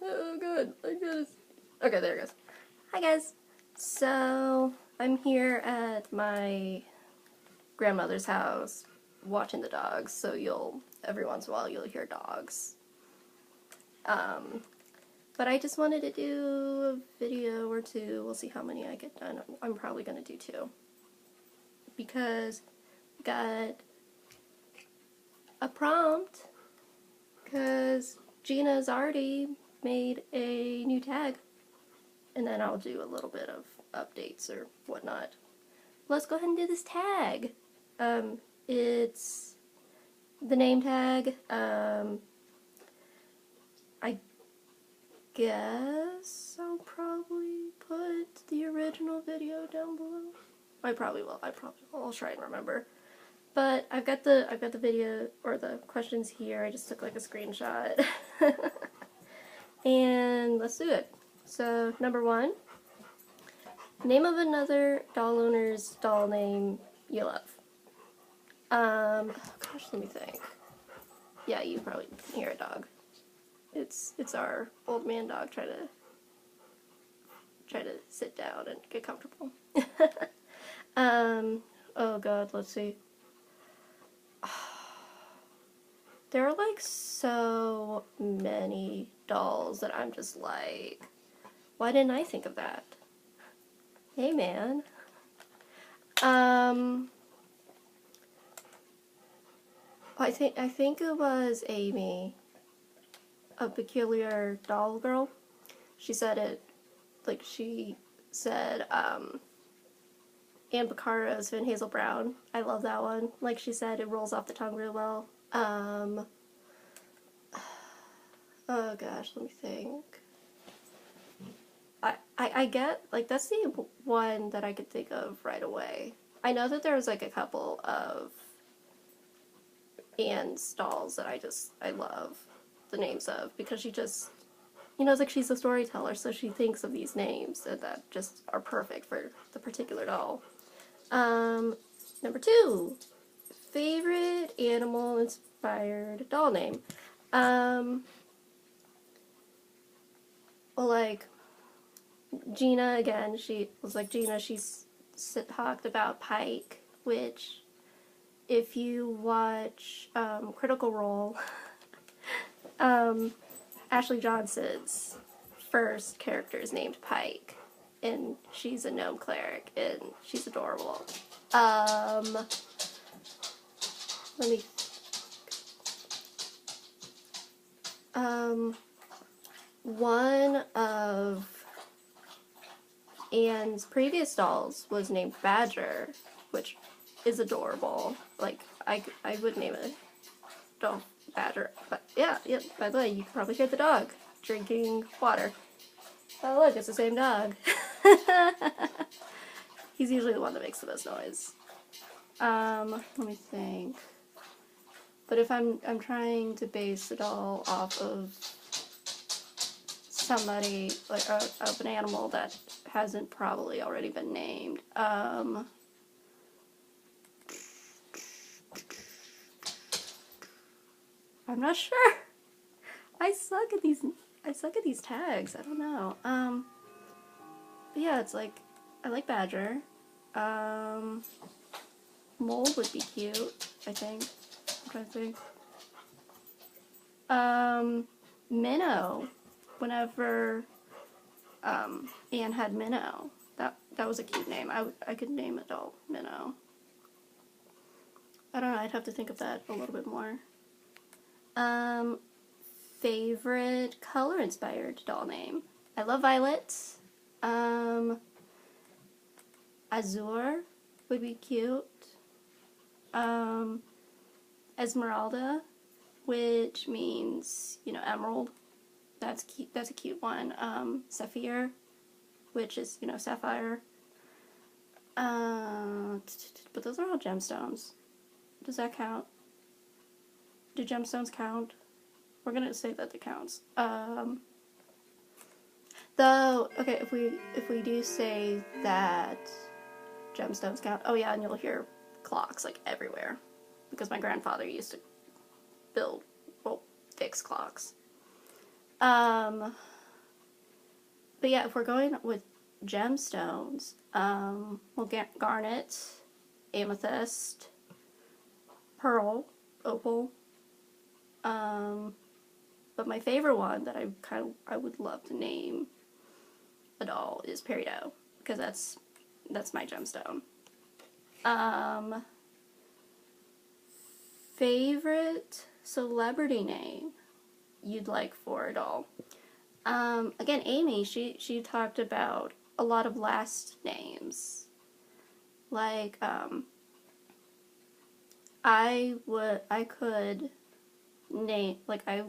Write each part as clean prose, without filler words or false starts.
Oh god, I just... Okay, there it goes. Hi guys. So, I'm here at my grandmother's house watching the dogs, so every once in a while you'll hear dogs. But I just wanted to do a video or two. We'll see how many I get done. I'm probably gonna do 2. Because I got a prompt, because Gina's already made a new tag, and then I'll do a little bit of updates or whatnot. Let's go ahead and do this tag. It's the name tag. I guess I'll probably put the original video down below. I probably will. I'll try and remember. But I've got the video or the questions here. I just took like a screenshot. And let's do it. So, number 1. Name of another doll owner's doll name you love. Oh gosh, let me think. Yeah, you probably can hear a dog. It's our old man dog trying to sit down and get comfortable. Oh god, let's see. There are like so many dolls that I'm just like, why didn't I think of that? Hey man. I think it was Amy, a peculiar doll girl. She said it, like she said, Anne Piccaro's Finn Hazel Brown. I love that one. Like she said, it rolls off the tongue real well. Oh gosh, let me think. I get, like, that's the one that I could think of right away. I know that there was like a couple of Anne's dolls that I love the names of, because she just, it's like she's a storyteller, so she thinks of these names that just are perfect for the particular doll. Number 2, favorite animal-inspired doll name. Well, like, Gina, again, she talked about Pike, which, if you watch Critical Role, Ashley Johnson's first character is named Pike, and she's a gnome cleric, and she's adorable. Let me... one of Anne's previous dolls was named Badger, which is adorable. Like, I would name a doll Badger. But yeah, by the way, you can probably hear the dog drinking water. Oh look, it's the same dog. He's usually the one that makes the most noise. Let me think. But if I'm trying to base the doll off of somebody, like, of an animal that hasn't probably already been named, I'm not sure. I suck at these tags. I don't know. But yeah, it's like, I like Badger. Mole would be cute, I think. I'm trying to think. Minnow. Whenever Anne had Minnow, that was a cute name. I could name a doll Minnow. I don't know, I'd have to think of that a little bit more. Favorite color-inspired doll name. I love Violet. Azure would be cute. Esmeralda, which means, emerald. That's cute. That's a cute one. Sapphire, which is, sapphire. But those are all gemstones. Does that count? Do gemstones count? We're gonna say that it counts. Though, okay, if we do say that gemstones count, oh yeah, and you'll hear clocks like everywhere, because my grandfather used to fix clocks. But yeah, if we're going with gemstones, we'll get garnet, amethyst, pearl, opal. But my favorite one that I would love to name a doll is peridot, because that's my gemstone. Favorite celebrity name you'd like for a doll? Again, Amy, she talked about a lot of last names. Like, I could name, like, I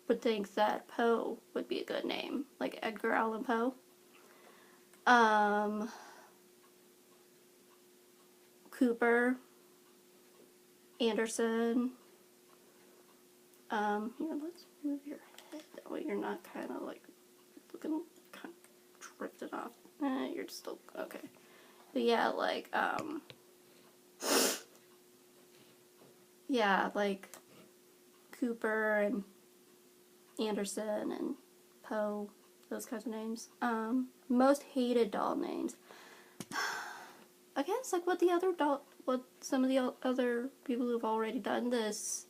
would think that Poe would be a good name. Like, Edgar Allan Poe. Cooper. Anderson. Here, let's move your head. That way you're not kind of like looking kind of drifted off. You're still okay. But yeah, like, yeah, like Cooper and Anderson and Poe, those kinds of names. Most hated doll names. I guess like what some of the other people who've already done this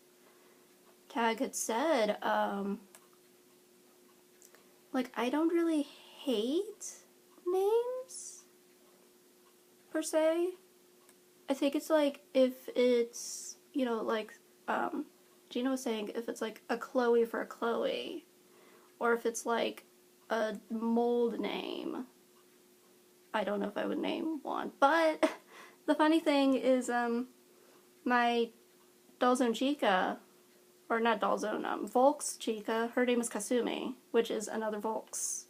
tag had said. Like, I don't really hate names per se. I think it's like if it's, you know, like Gina was saying, if it's like a Chloe for a Chloe, or if it's like a mold name, I don't know if I would name one. But the funny thing is, my Dollzone Chica, or not Dollzone, Volks Chica, her name is Kasumi, which is another Volks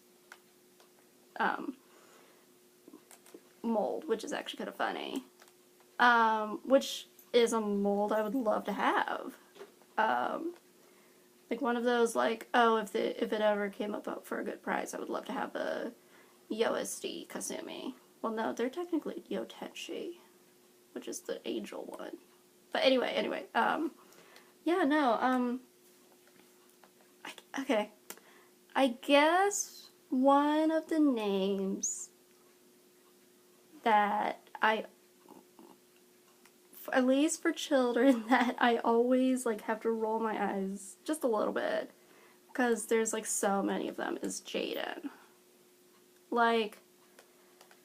mold, which is actually kind of funny. Which is a mold I would love to have. Like one of those, like, oh, if it ever came up for a good price, I would love to have a Yost Kasumi. Well, no, they're technically Yotenshi, which is the angel one. But anyway, yeah, no, okay. I guess one of the names that at least for children, that I always, like, have to roll my eyes just a little bit, because there's, like, so many of them, is Jaden. Like,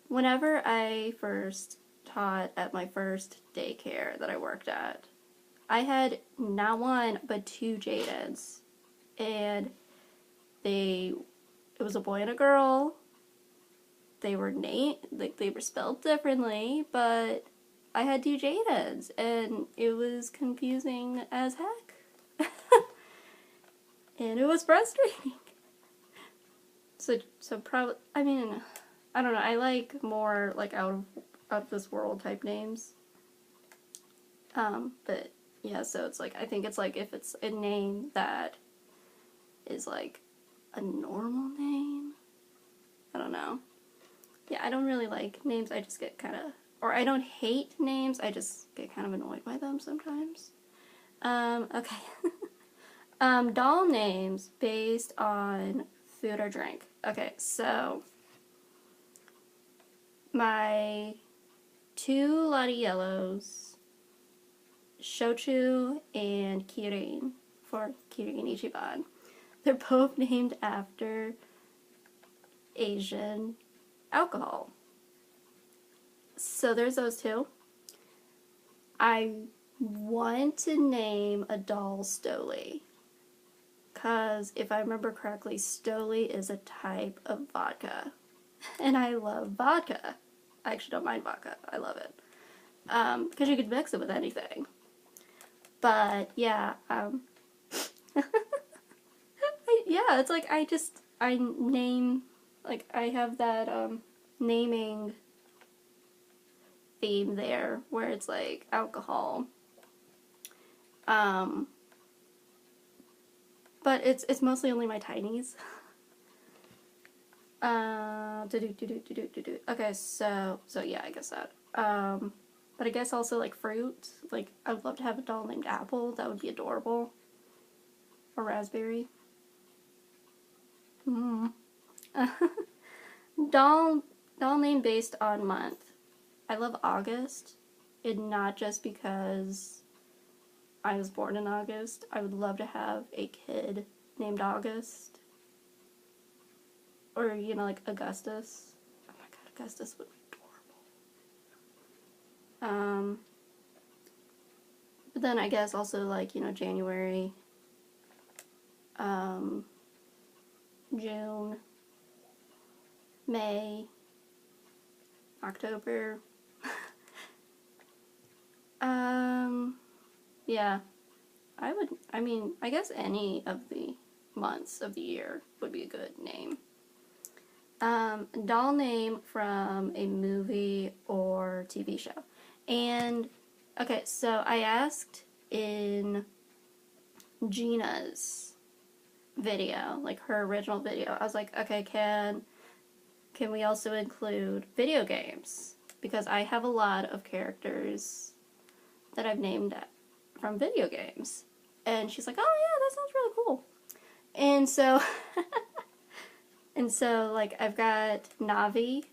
whenever I first taught at my first daycare that I worked at, I had not one, but two Jadens. And it was a boy and a girl. They were they were spelled differently, but I had two Jadens, and it was confusing as heck. And it was frustrating. So probably, I mean, I don't know, I like more, like, out of this world type names. But, yeah, so it's like, I think it's like, if it's a name that is, like, a normal name, I don't know. Yeah, I don't really like names, I just get kind of, or I don't hate names, I just get kind of annoyed by them sometimes. Okay. Doll names based on food or drink. Okay, so my two Lottie Yellows, Shochu and Kirin, for Kirin Ichiban. They're both named after Asian alcohol. So there's those two. I want to name a doll Stoli, because if I remember correctly, Stoli is a type of vodka. And I love vodka. I actually don't mind vodka. I love it. Because you could mix it with anything. But, yeah, yeah, it's like, I name, like, I have that, naming theme there, where it's, like, alcohol. But it's mostly only my tinies. Okay, so yeah, I guess that. But I guess also, like, fruit. Like, I would love to have a doll named Apple. That would be adorable. Or Raspberry. Doll, doll name based on month. I love August, and not just because I was born in August. I would love to have a kid named August. Or, you know, like Augustus. Oh my god, Augustus would be adorable. But then I guess also like, you know, January, June, May, October. Yeah. I guess any of the months of the year would be a good name. Doll name from a movie or TV show. And, okay, so I asked in Gina's video, like her original video, I was like, okay, can we also include video games? Because I have a lot of characters that I've named from video games. And she's like, oh yeah, that sounds really cool. And so, like, I've got Navi,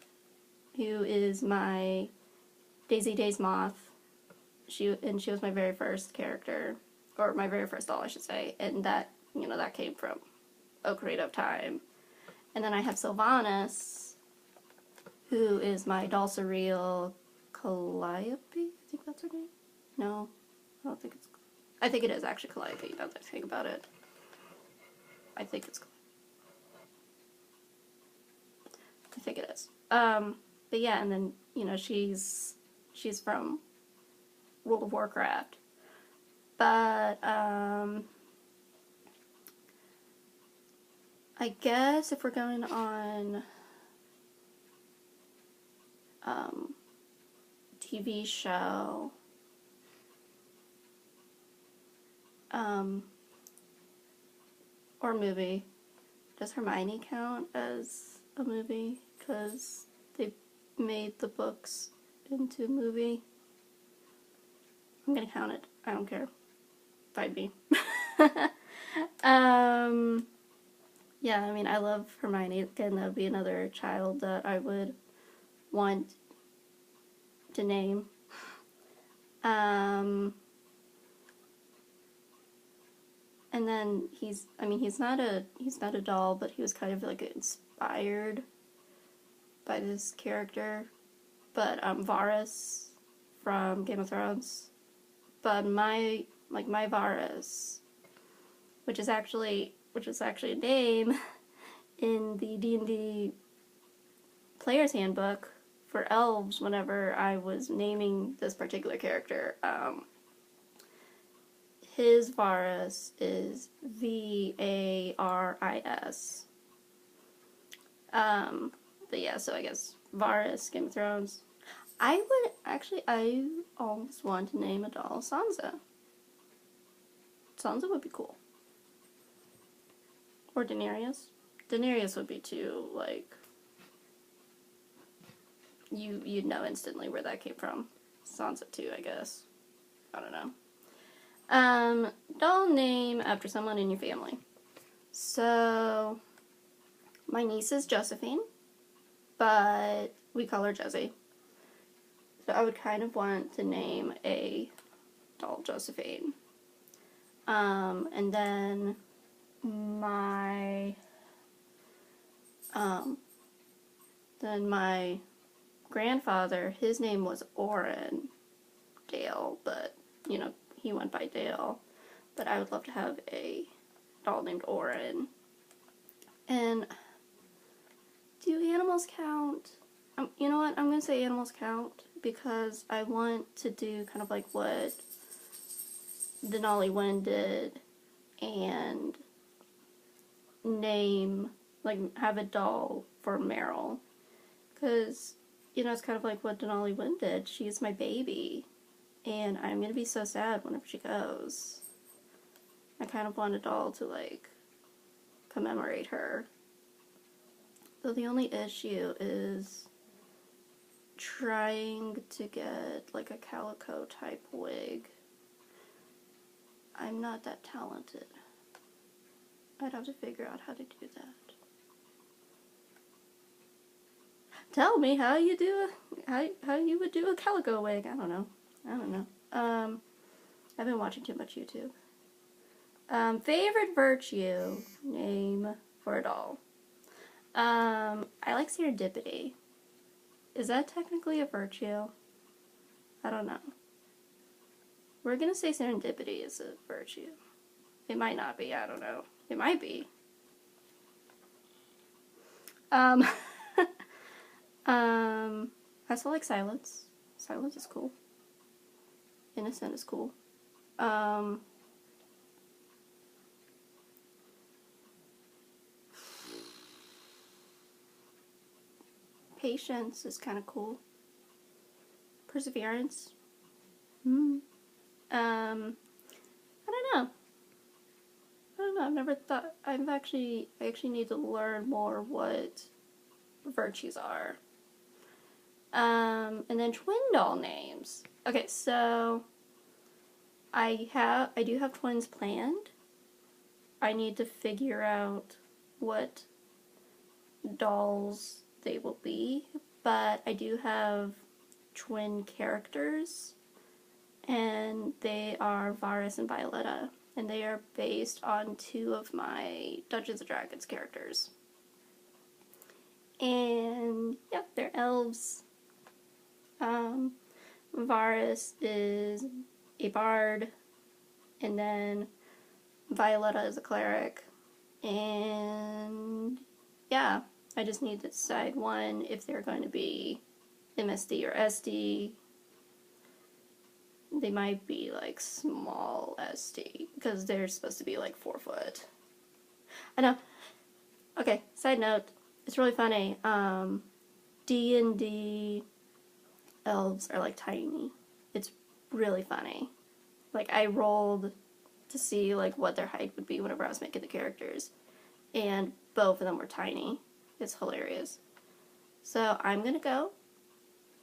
who is my Daisy Days Moth. She was my very first character, or my very first doll, I should say, and that, you know, that came from Ocarina of Time. And then I have Sylvanas, who is my doll surreal Calliope, I think that's her name? No, I think it is actually Calliope, now that I think about it. I think it is. But yeah, and then, you know, she's from World of Warcraft. But, I guess if we're going on, TV show, or movie, does Hermione count as a movie? Because they made the books into a movie. I'm gonna count it. I don't care. Find me. Yeah, I mean, I love Hermione. Again, that would be another child that I would want to name. And then he's not a doll, but he was kind of like inspired by this character. But Varys from Game of Thrones. But my Varys, which is actually a name in the D&D Player's Handbook for elves whenever I was naming this particular character. His Varys is Varis. But yeah, so I guess Varys, Game of Thrones. I almost want to name a doll Sansa. Sansa would be cool. Or Daenerys. Daenerys would be too, like, you'd know instantly where that came from. Sansa too, I guess. I don't know. Doll name after someone in your family. So, my niece is Josephine, but we call her Jessie. So I would kind of want to name a doll Josephine. And then my grandfather, his name was Oren Dale, but, you know, he went by Dale. But I would love to have a doll named Oren. And do animals count? You know what? I'm going to say animals count because I want to do kind of like what Denali Wynn did and name, like, have a doll for Meryl. Because, you know, it's kind of like what Denali Wynn did. She's my baby. And I'm going to be so sad whenever she goes. I kind of want a doll to, like, commemorate her. So the only issue is trying to get, like, a calico type wig. I'm not that talented. I'd have to figure out how to do that. tell me how you do how you would do a calico wig. I don't know. I've been watching too much YouTube. Favorite virtue name for a doll. I like serendipity. Is that technically a virtue? I don't know. We're gonna say serendipity is a virtue. It might not be, I don't know. It might be. I still like silence. Silence is cool. Innocent is cool. Patience is kind of cool. Perseverance. I don't know. I've never thought. I actually need to learn more what virtues are. And then twin doll names. Okay, so I do have twins planned. I need to figure out what dolls they will be, but I do have twin characters, and they are Varus and Violetta, and they are based on 2 of my Dungeons & Dragons characters. And yeah, they're elves. Varus is a bard, and then Violetta is a cleric, and yeah, I just need to decide one if they're going to be MSD or SD. They might be like small SD because they're supposed to be like 4 foot. I know. Okay, side note, it's really funny. D&D elves are like tiny. It's really funny. Like, I rolled to see like what their height would be whenever I was making the characters, and both of them were tiny. It's hilarious. So I'm gonna go,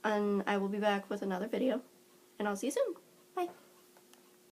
and I will be back with another video, and I'll see you soon. Bye.